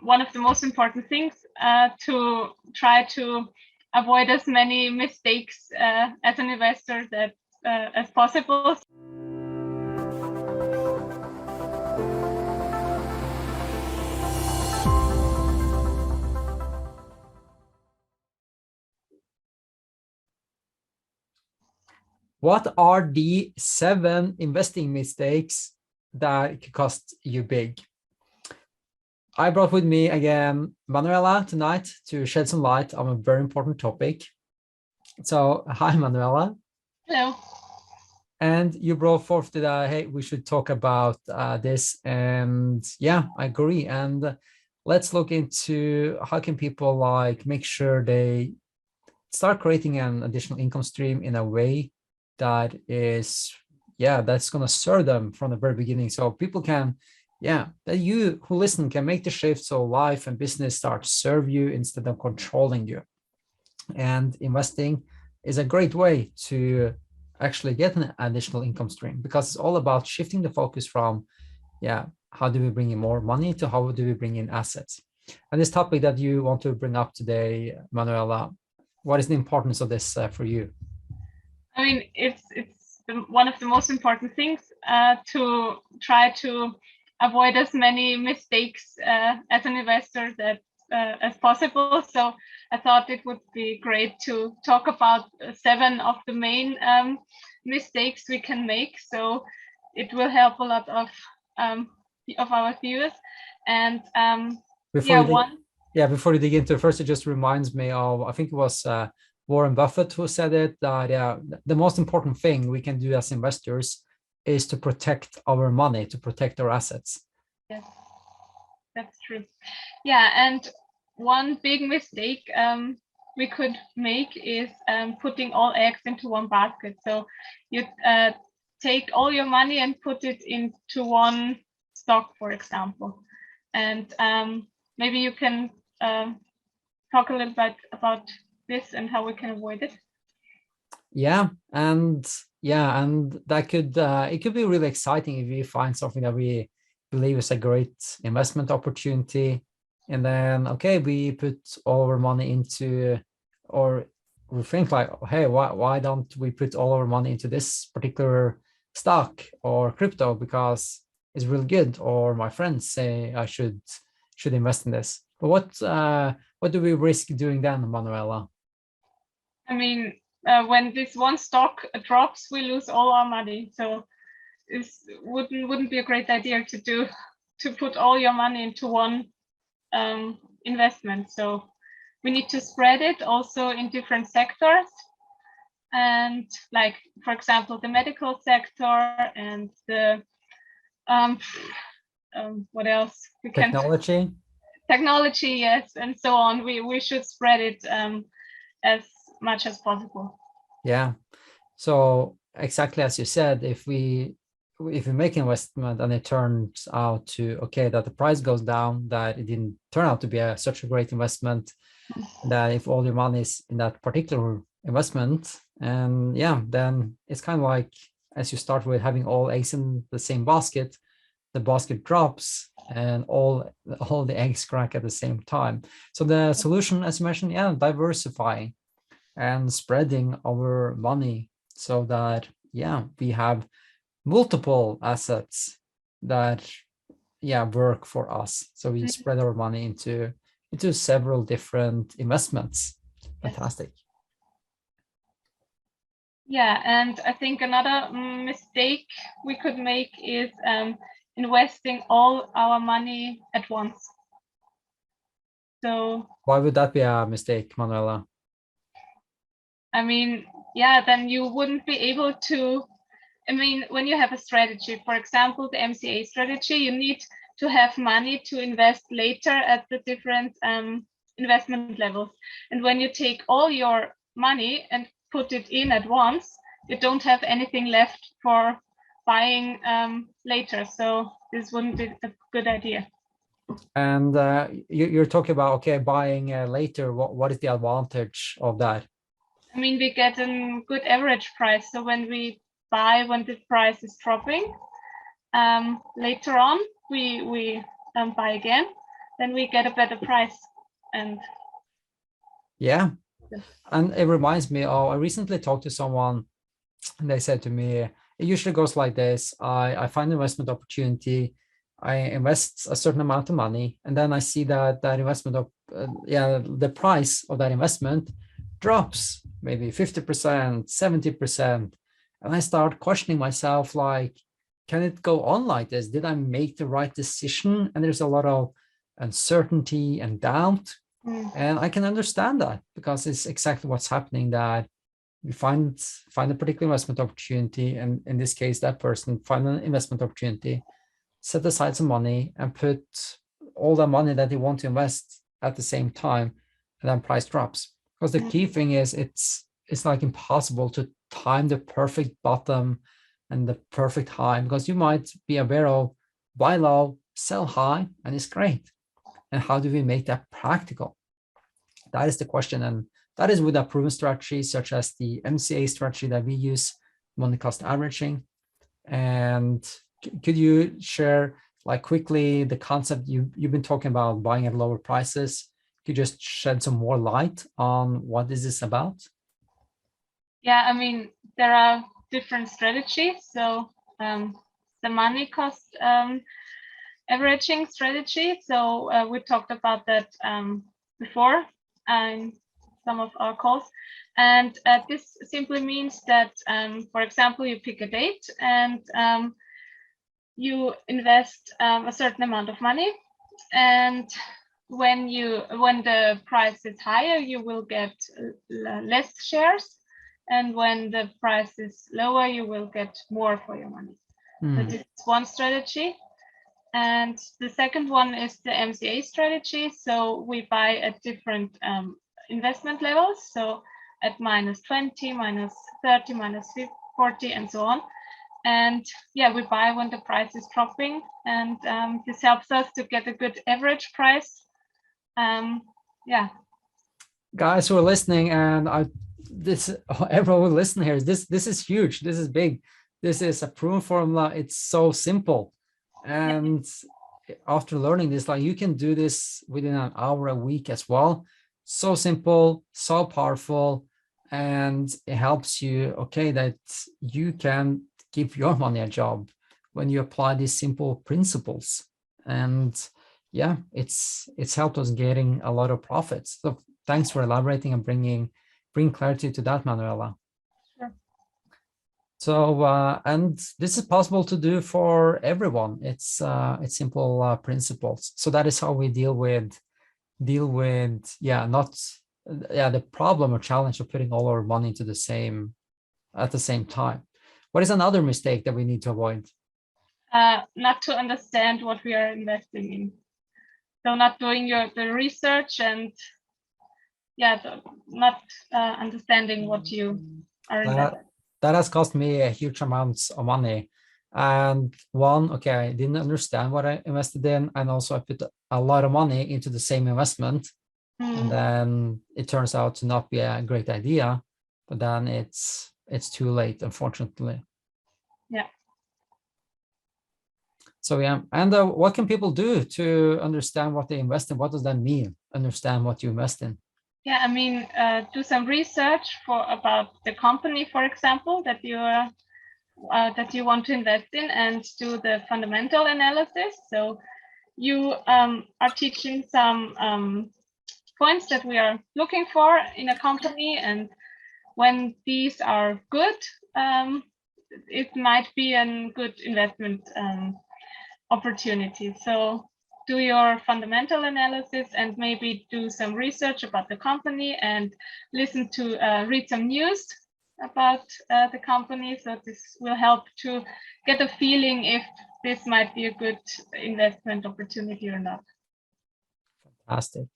one of the most important things to try to avoid as many mistakes as an investor as possible. What are the 7 investing mistakes that could cost you big? I brought with me again Manuela tonight to shed some light on a very important topic. So, hi, Manuela. Hello. And you brought forth that, hey, we should talk about this. And yeah, I agree. And let's look into how can people make sure they start creating an additional income stream in a way that is, that's going to serve them from the very beginning. So people can, that you who listen can make the shift so life and business start to serve you instead of controlling you. And investing is a great way to actually get an additional income stream, because it's all about shifting the focus from, how do we bring in more money to how do we bring in assets. And this topic that you want to bring up today, Manuela, what is the importance of this for you? I mean, it's one of the most important things to try to avoid as many mistakes as an investor as possible. So I thought it would be great to talk about 7 of the main mistakes we can make. So it will help a lot of our viewers. And before you dig into it, first, it just reminds me of, I think it was Warren Buffett who said it, that the most important thing we can do as investors is to protect our money, to protect our assets. Yes, that's true. Yeah, and one big mistake we could make is putting all eggs into one basket. So you take all your money and put it into one stock, for example. And maybe you can talk a little bit about this and how we can avoid it. And that could it could be really exciting if we find something that we believe is a great investment opportunity, and then we put all our money into, or we think like, hey, why don't we put all our money into this particular stock or crypto because it's really good, or my friends say I should invest in this. But what do we risk doing then, Manuela? I mean, when this one stock drops, we lose all our money. So it wouldn't be a great idea to put all your money into one investment. So we need to spread it also in different sectors. And like, for example, the medical sector and the what else? Technology, yes, and so on. We should spread it as much as possible. Yeah. So exactly as you said, if we make investment and it turns out to that the price goes down, that it didn't turn out to be such a great investment, that if all your money is in that particular investment, and then it's kind of like, as you start with having all eggs in the same basket, the basket drops and all the eggs crack at the same time. So the solution, as you mentioned, diversifying and spreading our money so that we have multiple assets that work for us. So we spread our money into several different investments. Fantastic. Yeah, and I think another mistake we could make is investing all our money at once. So why would that be a mistake, Manuela? I mean, then you wouldn't be able to, when you have a strategy, for example, the Mca Strategy, you need to have money to invest later at the different investment levels. And when you take all your money and put it in at once, you don't have anything left for buying later. So this wouldn't be a good idea. And you're talking about, buying later. What is the advantage of that? We get a good average price. So when we buy, when the price is dropping, later on, we buy again. then we get a better price. And yeah, and it reminds me, oh, I recently talked to someone and they said to me, it usually goes like this. I find an investment opportunity, I invest a certain amount of money, and then I see that investment of the price of that investment drops maybe 50%, 70%. And I start questioning myself, like, can it go on like this? Did I make the right decision? And there's a lot of uncertainty and doubt. And I can understand that, because it's exactly what's happening, that you find a particular investment opportunity, and in this case, that person find an investment opportunity, set aside some money, and put all the money that they want to invest at the same time, and then price drops. Because the key thing is, it's like impossible to time the perfect bottom and the perfect high, because you might be aware of buy low, sell high, and it's great. And how do we make that practical? That is the question. And that is with a proven strategy, such as the Mca strategy that we use, money cost averaging. And could you share, like, quickly the concept you've been talking about, buying at lower prices? Could you just shed some more light on what is this about? Yeah, I mean, there are different strategies. So the money cost averaging strategy. So we talked about that before in some of our calls. And this simply means that, for example, you pick a date and you invest a certain amount of money. And when the price is higher, you will get less shares. And when the price is lower, you will get more for your money. So this is one strategy. And the second one is the Mca strategy. So we buy at different investment levels. So at -20, -30, -40, and so on. And yeah, we buy when the price is dropping. And this helps us to get a good average price. Yeah. Guys who are listening, and everyone who listen here, this is huge. This is big. This is a proven formula. It's so simple. And after learning this, like, you can do this within an hour a week as well. So simple, so powerful, and it helps you, okay, that you can give your money a job when you apply these simple principles. And yeah, it's helped us getting a lot of profits. So thanks for elaborating and bring clarity to that, Manuela. So, and this is possible to do for everyone. It's simple principles. So that is how we deal with the problem or challenge of putting all our money into at the same time. What is another mistake that we need to avoid? Not to understand what we are investing in. So not doing the research, and not understanding what you are investing. That has cost me a huge amounts of money. And I didn't understand what I invested in, and also I put a lot of money into the same investment, and then it turns out to not be a great idea. But then it's too late, unfortunately. Yeah. So yeah, and what can people do to understand what they invest in? What does that mean? Understand what you invest in? Yeah, I mean, do some research about the company, for example, that you want to invest in, and do the fundamental analysis. So you are teaching some points that we are looking for in a company, and when these are good, it might be a good investment opportunity. So do your fundamental analysis, and maybe do some research about the company, and read some news about the company. So this will help to get a feeling if this might be a good investment opportunity or not. Fantastic.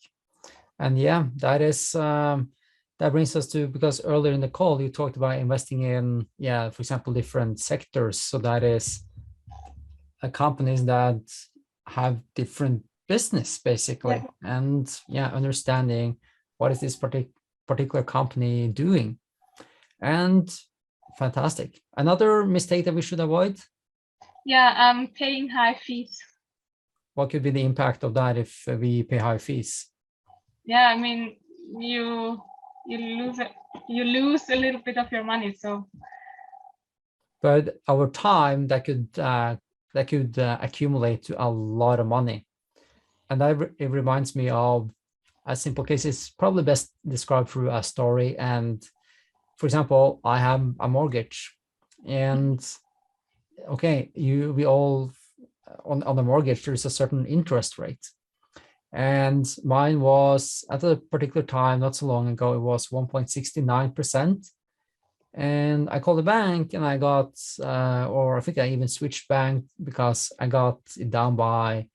And yeah, that is that brings us to, because earlier in the call you talked about investing in, for example, different sectors. So that is companies that have different business, basically, and understanding what is this particular company doing. And fantastic. Another mistake that we should avoid? Paying high fees. what could be the impact of that if we pay high fees? Yeah, I mean, you lose a little bit of your money. So, but over time that could accumulate to a lot of money. And it reminds me of a simple case. It's probably best described through a story. And for example, I have a mortgage, and okay, we all on the mortgage, there's a certain interest rate. And mine was at a particular time, not so long ago, it was 1.69%. And I called the bank and I got, or I think I even switched bank because I got it down by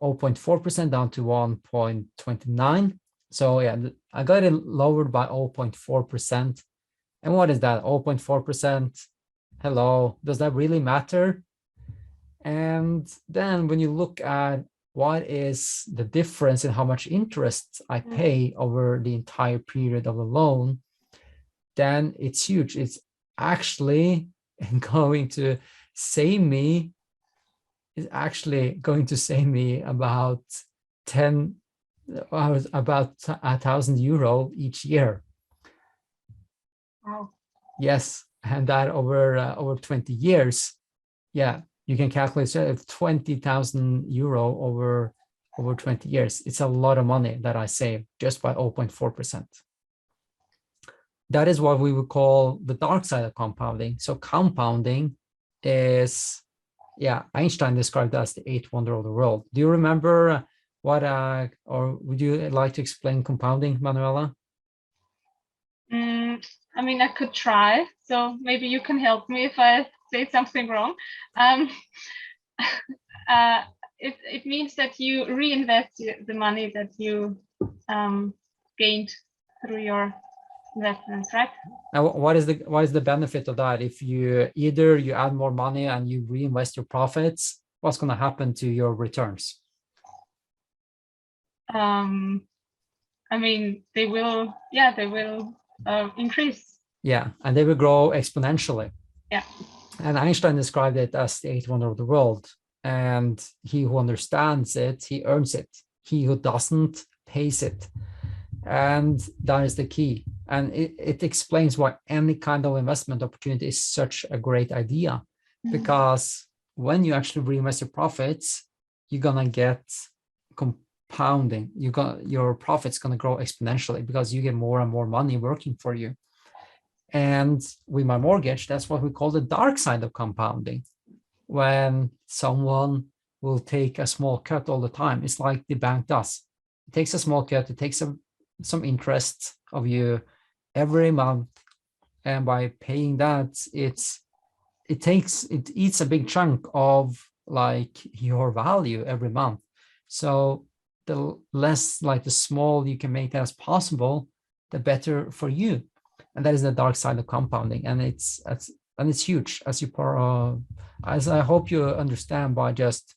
0.4% down to 1.29. So yeah, I got it lowered by 0.4%. And what is that? 0.4%? Hello, does that really matter? And then when you look at what is the difference in how much interest I pay over the entire period of the loan, then it's huge. It's actually going to save me, about 1,000 euro each year. wow. Yes, and that over 20 years, yeah, you can calculate 20,000 euro over 20 years. It's a lot of money that I save just by 0.4%. That is what we would call the dark side of compounding. So compounding is, yeah, Einstein described it as the eighth wonder of the world. Do you remember what, or would you like to explain compounding, Manuela? I mean, I could try. So maybe you can help me if I say something wrong. It means that you reinvest the money that you gained through your investments, right? Now, what is the benefit of that? If you add more money and you reinvest your profits, what's going to happen to your returns? I mean, they will increase. Yeah, and they will grow exponentially. Yeah. And Einstein described it as the eighth wonder of the world. And he who understands it, he earns it. He who doesn't pays it. And that is the key. And it explains why any kind of investment opportunity is such a great idea. Because when you actually reinvest your profits, you're gonna get compounding. Your profits gonna grow exponentially because you get more and more money working for you. And with my mortgage, that's what we call the dark side of compounding. When someone will take a small cut all the time, it's like the bank does. It takes a small cut, it takes some interest of you every month, and by paying that, it eats a big chunk of like your value every month. So the less, like the small you can make that as possible, the better for you. And that is the dark side of compounding, and it's huge, as I hope you understand by just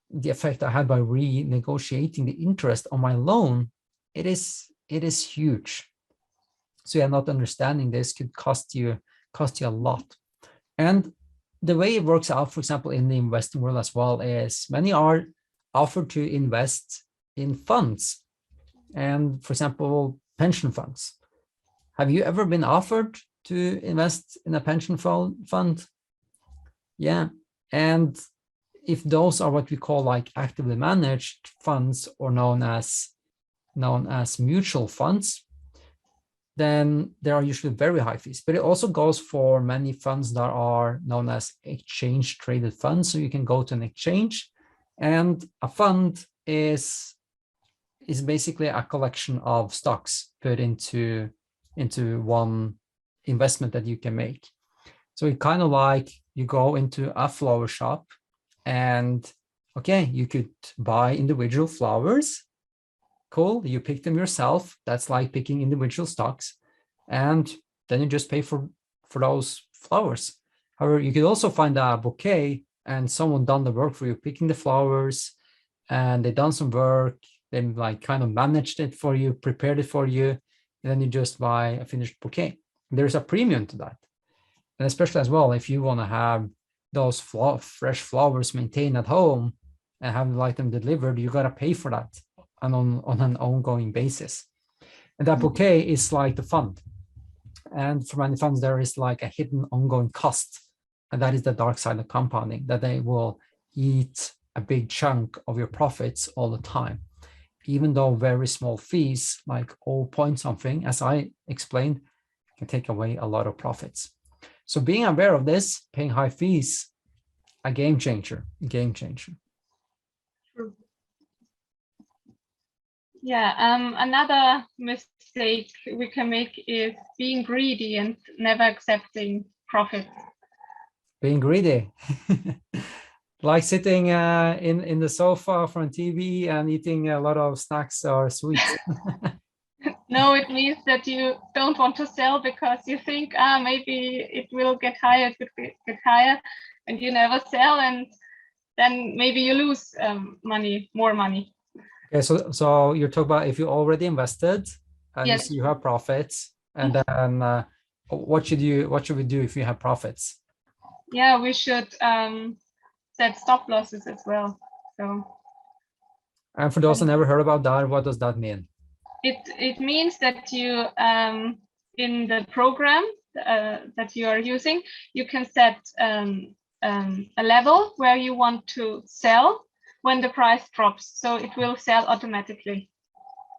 the effect I had by renegotiating the interest on my loan. It is huge. So yeah, not understanding this could cost you a lot. And the way it works out, for example, in the investing world as well, is many are offered to invest in funds, and for example, pension funds. Have you ever been offered to invest in a pension fund? Yeah. And if those are what we call like actively managed funds, or known as mutual funds, then there are usually very high fees. But it also goes for many funds that are known as exchange traded funds. So you can go to an exchange, and a fund is basically a collection of stocks put into one investment that you can make. So it kind of like you go into a flower shop, and okay, you could buy individual flowers. Cool, you pick them yourself. That's like picking individual stocks, and then you just pay for those flowers. However, you could also find a bouquet and someone done the work for you, picking the flowers, and they done some work. They like kind of managed it for you, prepared it for you, and then you just buy a finished bouquet. There's a premium to that. And especially as well, if you want to have those fresh flowers maintained at home, and have the item delivered, you got to pay for that on an ongoing basis. And that bouquet is like the fund. And for many funds, there is like a hidden ongoing cost. And that is the dark side of compounding, that they will eat a big chunk of your profits all the time. Even though very small fees, like 0 point something, as I explained, can take away a lot of profits. So being aware of this, paying high fees, a game changer, game changer. True. Yeah, another mistake we can make is being greedy and never accepting profit. Being greedy. Like sitting in the sofa from TV and eating a lot of snacks or sweets. No, it means that you don't want to sell because you think, maybe it will get higher, it could get higher, and you never sell, and then maybe you lose more money. Okay, so you're talking about if you already invested and Yes. you see you have profits, and then what should we do if you have profits? Yeah, we should set stop losses as well. So. And for those who never heard about that, what does that mean? It means that you in the program that you are using, you can set a level where you want to sell when the price drops. So it will sell automatically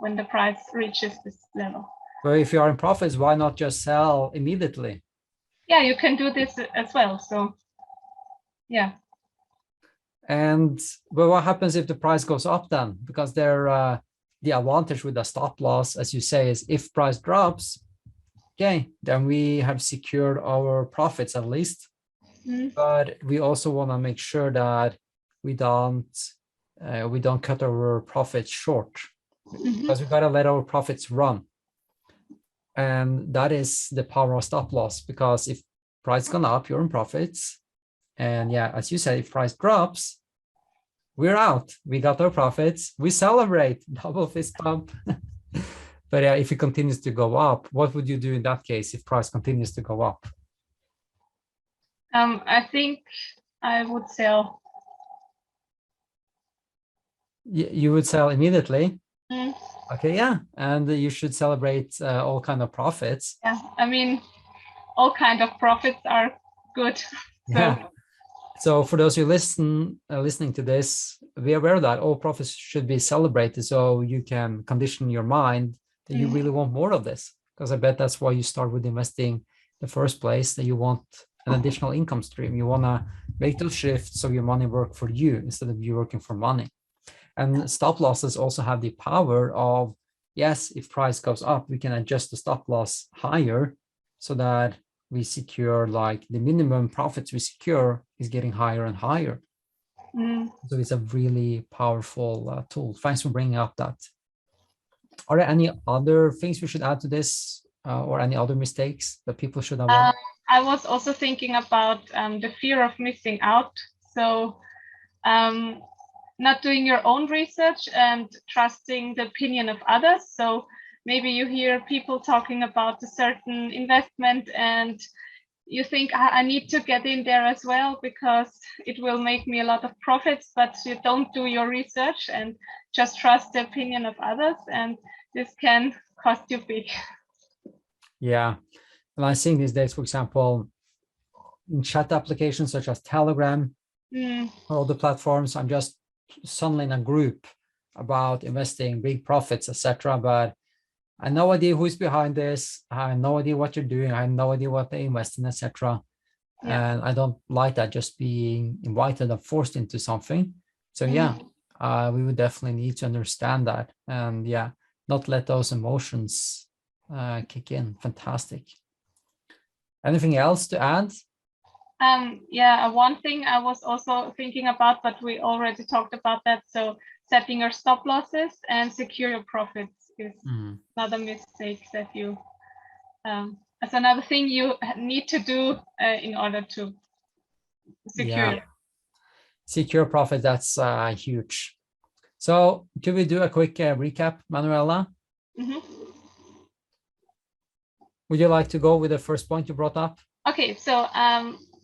when the price reaches this level. But if you are in profits, why not just sell immediately? Yeah, you can do this as well. So yeah. But what happens if the price goes up then? Because the advantage with the stop loss, as you say, is if price drops, okay, then we have secured our profits at least. But we also want to make sure that we don't cut our profits short, because we got to let our profits run. And that is the power of stop loss, because if price gone up, you're in profits. And yeah, as you said, if price drops, we're out. We got our profits. We celebrate, double fist pump. But yeah, if it continues to go up, what would you do in that case if price continues to go up? I think I would sell. You would sell immediately? Okay, yeah. And you should celebrate all kind of profits. Yeah, I mean, all kind of profits are good. So. Yeah. So for those who listening to this, be aware that all profits should be celebrated, so you can condition your mind that you really want more of this. Because I bet that's why you start with investing in the first place, that you want an additional income stream. You want to make those shifts so your money work for you instead of you working for money. And stop losses also have the power of, yes, if price goes up, we can adjust the stop loss higher so that we secure, like, the minimum profits we secure is getting higher and higher. So it's a really powerful tool. Thanks for bringing up that. Are there any other things we should add to this, or any other mistakes that people should avoid? I was also thinking about the fear of missing out. So not doing your own research and trusting the opinion of others. So maybe you hear people talking about a certain investment and you think, I need to get in there as well because it will make me a lot of profits, but you don't do your research and just trust the opinion of others, and this can cost you big. Yeah. And I think these days, for example, in chat applications such as Telegram or other platforms, I'm just suddenly in a group about investing, big profits, etc. But I have no idea who's behind this. I have no idea what you're doing. I have no idea what they invest in, etc. Yeah. And I don't like that, just being invited or forced into something. So yeah, we would definitely need to understand that, and yeah, not let those emotions kick in. Fantastic. Anything else to add? Yeah, one thing I was also thinking about, but we already talked about that. So setting your stop losses and secure your profits is another mistake that you, that's another thing you need to do in order to secure. Yeah. Secure profit, that's huge. So could we do a quick recap, Manuela? Would you like to go with the first point you brought up? Okay, so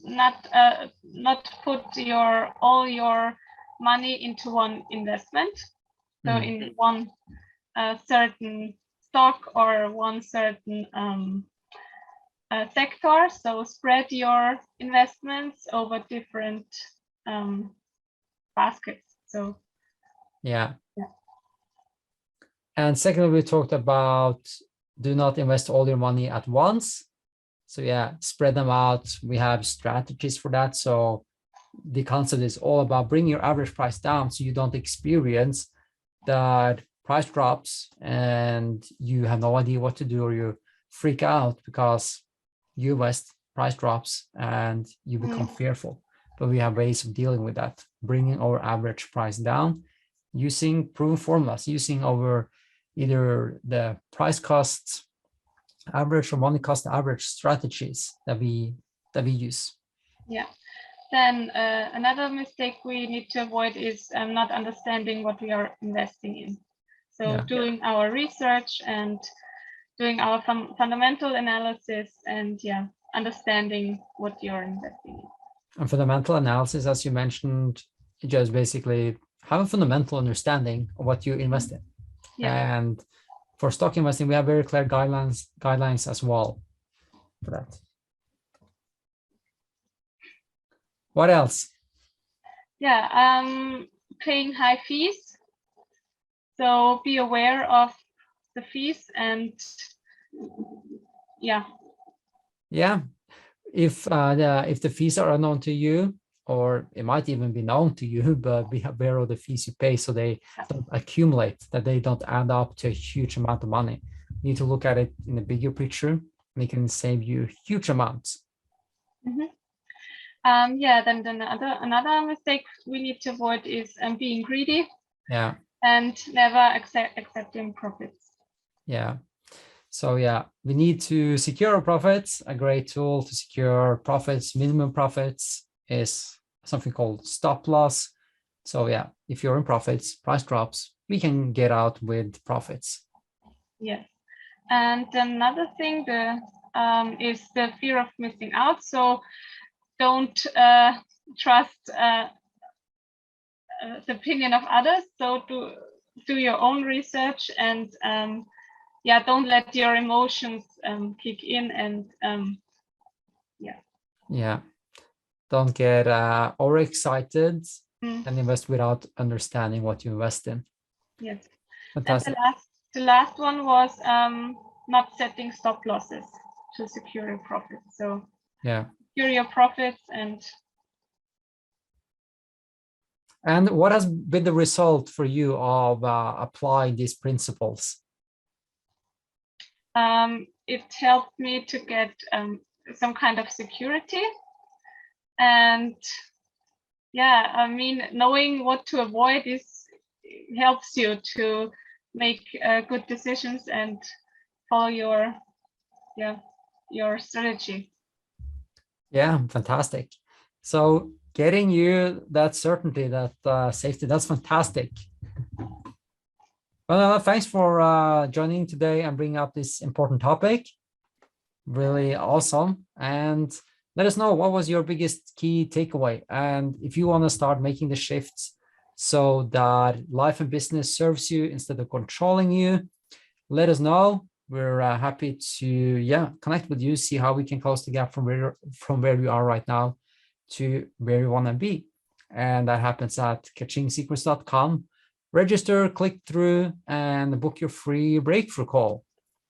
not put all your money into one investment, so in one certain stock or one certain sector. So spread your investments over different baskets. So yeah. And secondly, we talked about do not invest all your money at once. So yeah, spread them out. We have strategies for that. So the concept is all about bringing your average price down so you don't experience that price drops and you have no idea what to do, or you freak out because US price drops and you become fearful. But we have ways of dealing with that, bringing our average price down using proven formulas, using over either the price cost average or money cost average strategies that we use. Yeah. Then another mistake we need to avoid is not understanding what we are investing in. So doing our research and doing our fundamental analysis and understanding what you're investing in. And fundamental analysis, as you mentioned, just basically have a fundamental understanding of what you invest in. And for stock investing, we have very clear guidelines as well for that. What else? Paying high fees. So be aware of the fees and if the fees are unknown to you, or it might even be known to you, but be aware of the fees you pay so they don't accumulate, that they don't add up to a huge amount of money. You need to look at it in the bigger picture, and it can save you huge amounts. Then another mistake we need to avoid is being greedy. And never accepting profits. So we need to secure our profits. A great tool to secure profits, minimum profits, is something called stop loss. So if you're in profits, price drops, we can get out with profits. Yes. And another thing is the fear of missing out. So don't trust the opinion of others. So do your own research and don't let your emotions kick in and don't get overexcited and invest without understanding what you invest in. Yes. Fantastic. And the last one was not setting stop losses to secure your profits. So secure your profits and what has been the result for you of applying these principles? It helped me to get some kind of security, and knowing what to avoid helps you to make good decisions and follow your strategy. Fantastic. So getting you that certainty, that safety, that's fantastic. Well, thanks for joining today and bringing up this important topic. Really awesome. And let us know, what was your biggest key takeaway? And if you want to start making the shifts so that life and business serves you instead of controlling you, let us know. We're happy to connect with you, see how we can close the gap from where we are right now to where we want to be. And that happens at catchingsecrets.com. Register, click through, and book your free breakthrough call.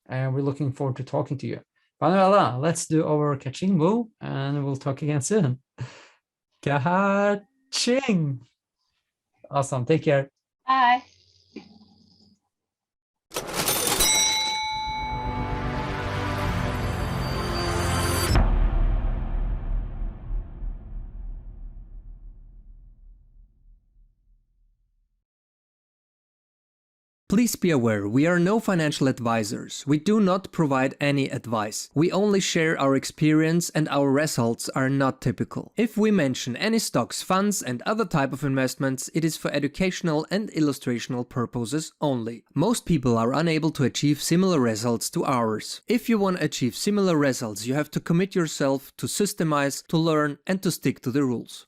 And we're looking forward to talking to you. Manuela, let's do our catching move, and we'll talk again soon. Catching. Awesome. Take care. Bye. Please be aware, we are no financial advisors. We do not provide any advice. We only share our experience and our results are not typical. If we mention any stocks, funds and other type of investments, it is for educational and illustrational purposes only. Most people are unable to achieve similar results to ours. If you want to achieve similar results, you have to commit yourself to systemize, to learn and to stick to the rules.